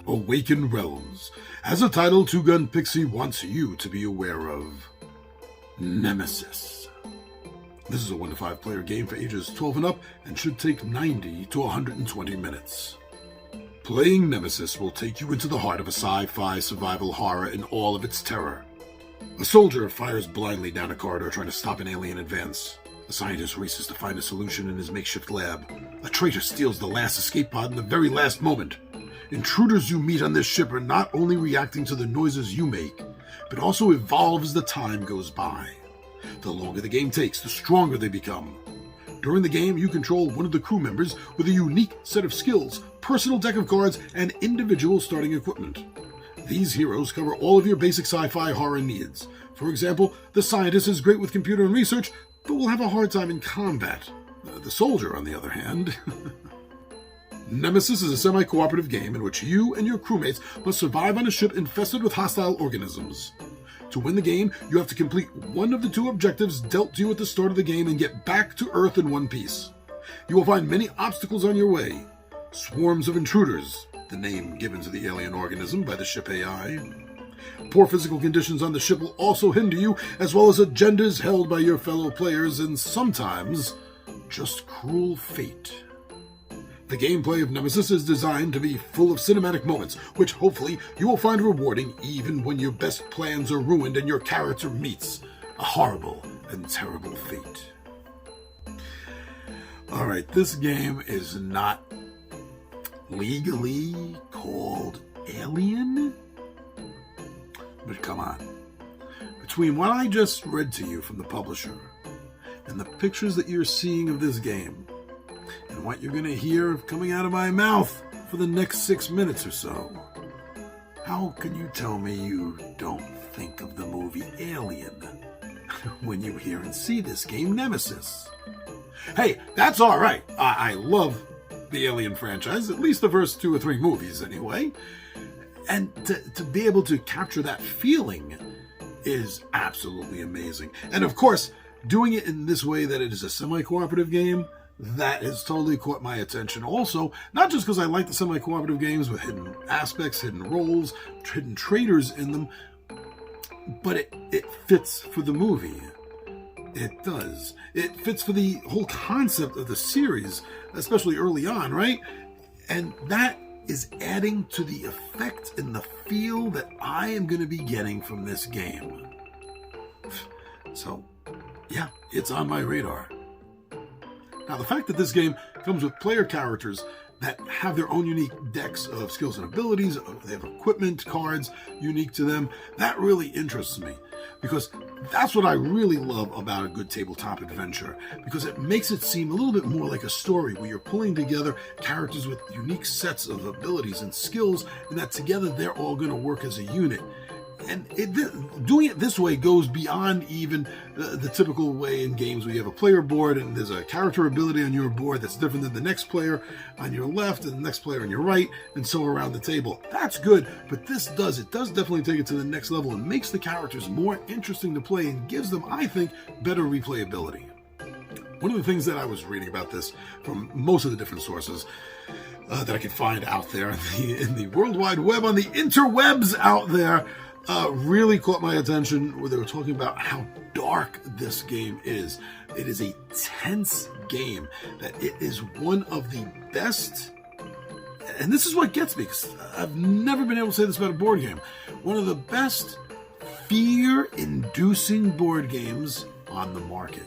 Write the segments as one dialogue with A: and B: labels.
A: Awaken Realms has a title Two-Gun Pixie wants you to be aware of. Nemesis. This is a 1 to 5 player game for ages 12 and up and should take 90 to 120 minutes. Playing Nemesis will take you into the heart of a sci-fi survival horror in all of its terror. A soldier fires blindly down a corridor trying to stop an alien advance. A scientist races to find a solution in his makeshift lab. A traitor steals the last escape pod in the very last moment. Intruders you meet on this ship are not only reacting to the noises you make, but also evolve as the time goes by. The longer the game takes, the stronger they become. During the game, you control one of the crew members with a unique set of skills, personal deck of cards, and individual starting equipment. These heroes cover all of your basic sci-fi horror needs. For example, the scientist is great with computer and research, but will have a hard time in combat. The soldier, on the other hand... Nemesis is a semi-cooperative game in which you and your crewmates must survive on a ship infested with hostile organisms. To win the game, you have to complete one of the 2 objectives dealt to you at the start of the game and get back to Earth in one piece. You will find many obstacles on your way. Swarms of intruders, the name given to the alien organism by the ship AI. Poor physical conditions on the ship will also hinder you, as well as agendas held by your fellow players and sometimes just cruel fate. The gameplay of Nemesis is designed to be full of cinematic moments, which hopefully you will find rewarding even when your best plans are ruined and your character meets a horrible and terrible fate. Alright, this game is not legally called Alien, but come on. Between what I just read to you from the publisher and the pictures that you're seeing of this game, and what you're going to hear coming out of my mouth for the next 6 minutes or so, how can you tell me you don't think of the movie Alien when you hear and see this game, Nemesis? Hey, that's all right. I love the Alien franchise, at least the first 2 or 3 movies anyway. And to be able to capture that feeling is absolutely amazing. And of course, doing it in this way that it is a semi-cooperative game, that has totally caught my attention also, not just because I like the semi-cooperative games with hidden aspects, hidden roles, hidden traitors in them, but it fits for the movie. It does. It fits for the whole concept of the series, especially early on, right? And that is adding to the effect and the feel that I am going to be getting from this game. So, yeah, it's on my radar. Now, the fact that this game comes with player characters that have their own unique decks of skills and abilities, they have equipment cards unique to them, that really interests me. Because that's what I really love about a good tabletop adventure. Because it makes it seem a little bit more like a story where you're pulling together characters with unique sets of abilities and skills, and that together they're all going to work as a unit. And doing it this way goes beyond even the typical way in games where you have a player board and there's a character ability on your board that's different than the next player on your left and the next player on your right, and so around the table. That's good, but it does definitely take it to the next level and makes the characters more interesting to play and gives them, I think, better replayability. One of the things that I was reading about this from most of the different sources that I could find out there in the World Wide Web, on the interwebs out there, really caught my attention where they were talking about how dark this game is. It is a tense game, that it is one of the best, and this is what gets me, because I've never been able to say this about a board game, one of the best fear-inducing board games on the market.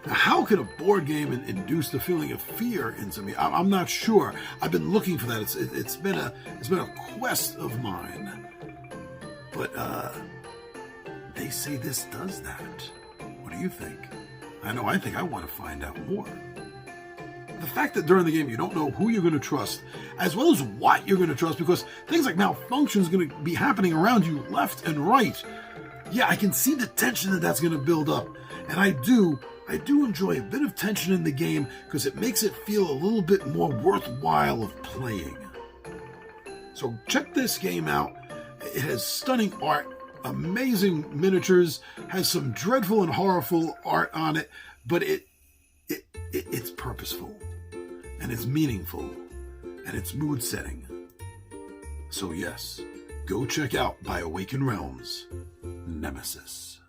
A: Now, how can a board game induce the feeling of fear into me? I'm not sure. I've been looking for that. It's been a quest of mine. But they say this does that. What do you think? I think I want to find out more. The fact that during the game you don't know who you're going to trust, as well as what you're going to trust, because things like malfunction is going to be happening around you left and right. Yeah, I can see the tension that's going to build up. And I do enjoy a bit of tension in the game because it makes it feel a little bit more worthwhile of playing. So check this game out. It has stunning art, amazing miniatures, has some dreadful and horrible art on it, but it's purposeful, and it's meaningful, and it's mood setting. So yes, go check out by Awaken Realms, Nemesis.